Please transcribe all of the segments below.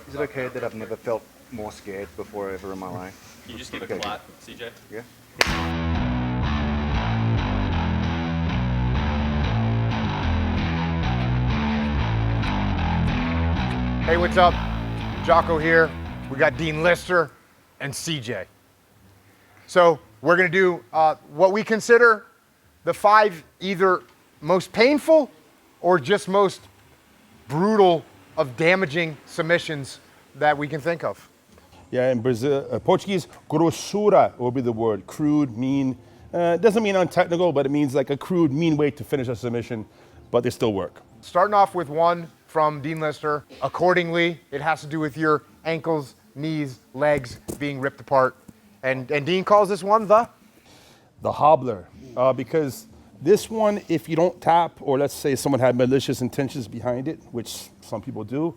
Is it okay that I've never felt more scared before ever in my life? Can you just give a clap, CJ? Yeah. Hey, what's up? Jocko here. We got Dean Lister and CJ. So we're gonna do what we consider the 5 either most painful or just most brutal of damaging submissions that we can think of. Yeah, in Brazil, Portuguese, grossura will be the word. Crude, mean. Doesn't mean untechnical, but it means like a crude, mean way to finish a submission, but they still work. Starting off with one from Dean Lister. Accordingly, it has to do with your ankles, knees, legs being ripped apart. And Dean calls this one the Hobbler, because this one, if you don't tap, or let's say someone had malicious intentions behind it, which some people do,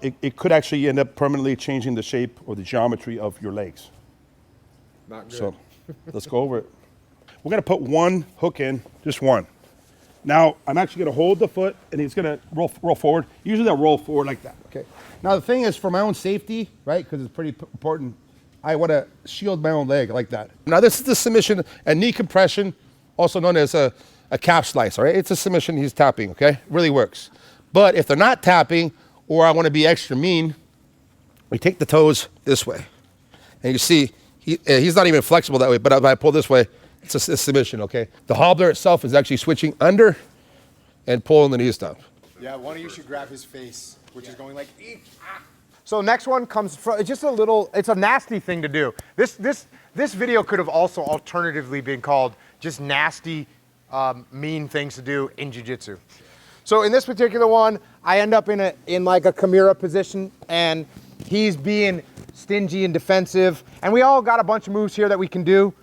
it could actually end up permanently changing the shape or the geometry of your legs. Not good. So let's go over it. We're gonna put one hook in, just one. Now, I'm actually gonna hold the foot and he's gonna roll forward. Usually they'll roll forward like that, okay? Now the thing is, for my own safety, right, because it's pretty important, I wanna shield my own leg like that. Now this is the submission, a knee compression, also known as a calf slice, all right? It's a submission he's tapping, okay? Really works. But if they're not tapping, or I wanna be extra mean, we take the toes this way. And you see, he's not even flexible that way, but if I pull this way, it's a submission, okay? The Hobbler itself is actually switching under and pulling the knees down. Yeah, one of you should grab his face, which is going like, eek, ah. So next one comes from, it's just a little, it's a nasty thing to do. This video could have also alternatively been called just nasty, mean things to do in jiu-jitsu. So in this particular one, I end up in like a Kimura position, and he's being stingy and defensive. And we all got a bunch of moves here that we can do.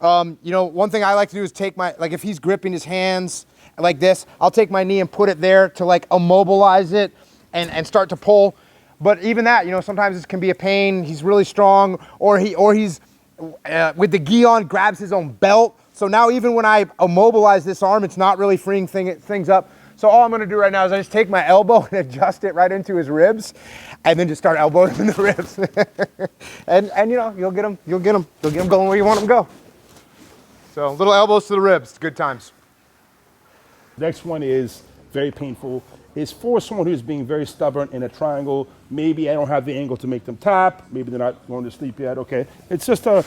You know, one thing I like to do is take my, like if he's gripping his hands like this, I'll take my knee and put it there to like immobilize it and start to pull. But even that, you know, sometimes this can be a pain. He's really strong, or he's with the gi on, grabs his own belt. So now even when I immobilize this arm, it's not really freeing things up. So all I'm gonna do right now is I just take my elbow and adjust it right into his ribs, and then just start elbowing him in the ribs. and you know, you'll get him going where you want him to go. So little elbows to the ribs, good times. Next one is very painful. It's for someone who's being very stubborn in a triangle. Maybe I don't have the angle to make them tap. Maybe they're not going to sleep yet. Okay, it's just a,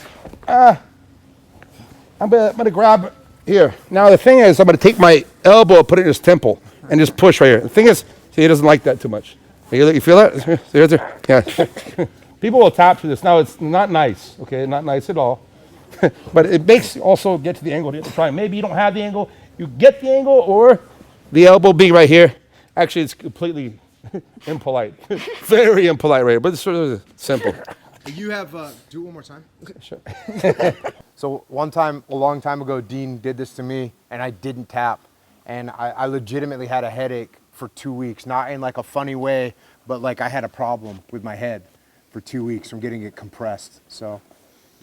I'm gonna grab here. Now the thing is, I'm gonna take my elbow, put it in his temple, and just push right here. The thing is, see, he doesn't like that too much. You feel that? Yeah. People will tap to this. Now it's not nice, okay? Not nice at all. But it makes you also get to the angle to try. Maybe you don't have the angle, you get the angle, or the elbow being right here. Actually, it's completely impolite. Very impolite right here, but it's sort of simple. You have, do it one more time. Sure. So one time, a long time ago, Dean did this to me, and I didn't tap. And I legitimately had a headache for 2 weeks, not in like a funny way, but like I had a problem with my head for 2 weeks from getting it compressed. So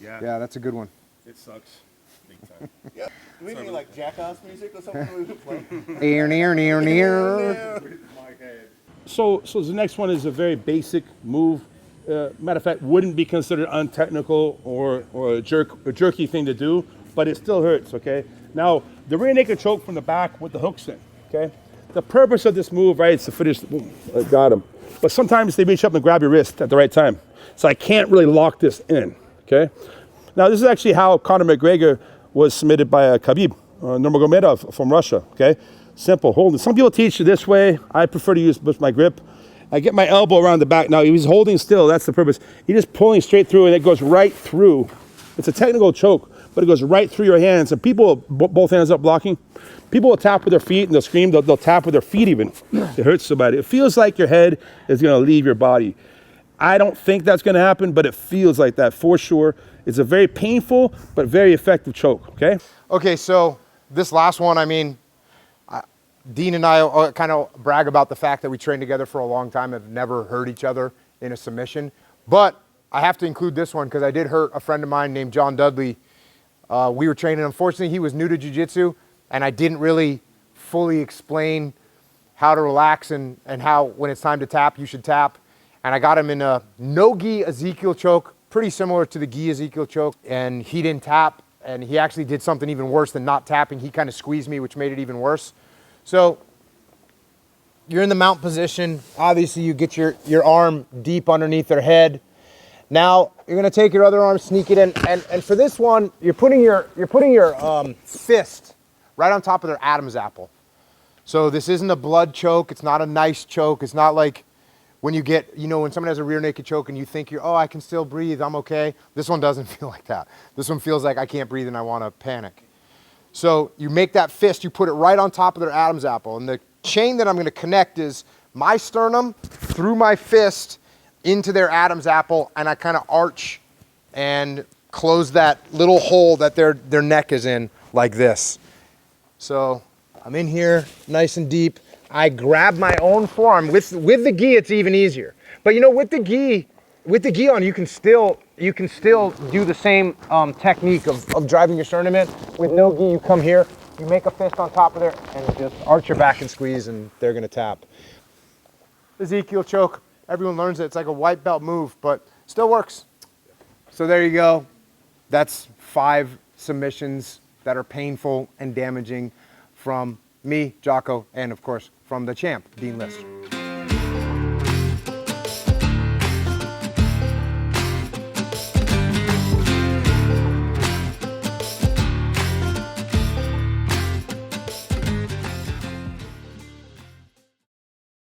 yeah, that's a good one. It sucks. Big time. Yeah. Do we need like jackass music or something we could play? Near. So the next one is a very basic move. Matter of fact, wouldn't be considered untechnical or a jerky thing to do, but it still hurts, okay? Now, the rear naked choke from the back with the hooks in, okay? The purpose of this move, right, is to finish, boom, I got him. But sometimes they reach up and grab your wrist at the right time. So I can't really lock this in, okay? Now, this is actually how Conor McGregor was submitted by Khabib Nurmagomedov from Russia, okay? Simple, hold it. Some people teach you this way. I prefer to use with my grip. I get my elbow around the back. Now, he was holding still. That's the purpose. He's just pulling straight through, and it goes right through. It's a technical choke, but it goes right through your hands. And people, both hands up blocking, people will tap with their feet, and they'll scream. They'll tap with their feet even. It hurts so bad. It feels like your head is going to leave your body. I don't think that's going to happen, but it feels like that for sure. It's a very painful but very effective choke, okay? Okay, so this last one, I mean, Dean and I kind of brag about the fact that we trained together for a long time, have never hurt each other in a submission. But I have to include this one because I did hurt a friend of mine named John Dudley. We were training. Unfortunately, he was new to jiu-jitsu, and I didn't really fully explain how to relax and how when it's time to tap, you should tap. And I got him in a no-gi Ezekiel choke, pretty similar to the gi Ezekiel choke. And he didn't tap, and he actually did something even worse than not tapping. He kind of squeezed me, which made it even worse. So you're in the mount position. Obviously, you get your arm deep underneath their head. Now you're gonna take your other arm, sneak it in, and for this one, you're putting your fist right on top of their Adam's apple. So this isn't a blood choke. It's not a nice choke. It's not like when you get, you know, when someone has a rear naked choke and you think oh, I can still breathe, I'm okay. This one doesn't feel like that. This one feels like I can't breathe and I want to panic. So you make that fist, you put it right on top of their Adam's apple, and the chain that I'm going to connect is my sternum through my fist into their Adam's apple, and I kind of arch and close that little hole that their neck is in like this. So I'm in here nice and deep. I grab my own forearm. With the gi, it's even easier. But you know, with the gi on, you can still do the same technique of driving your sternum in. With no gi, you come here, you make a fist on top of there, and just arch your back and squeeze, and they're gonna tap. Ezekiel choke. Everyone learns it. It's like a white belt move, but still works. So there you go. That's 5 submissions that are painful and damaging from me, Jocko, and of course from the champ, Dean Lister.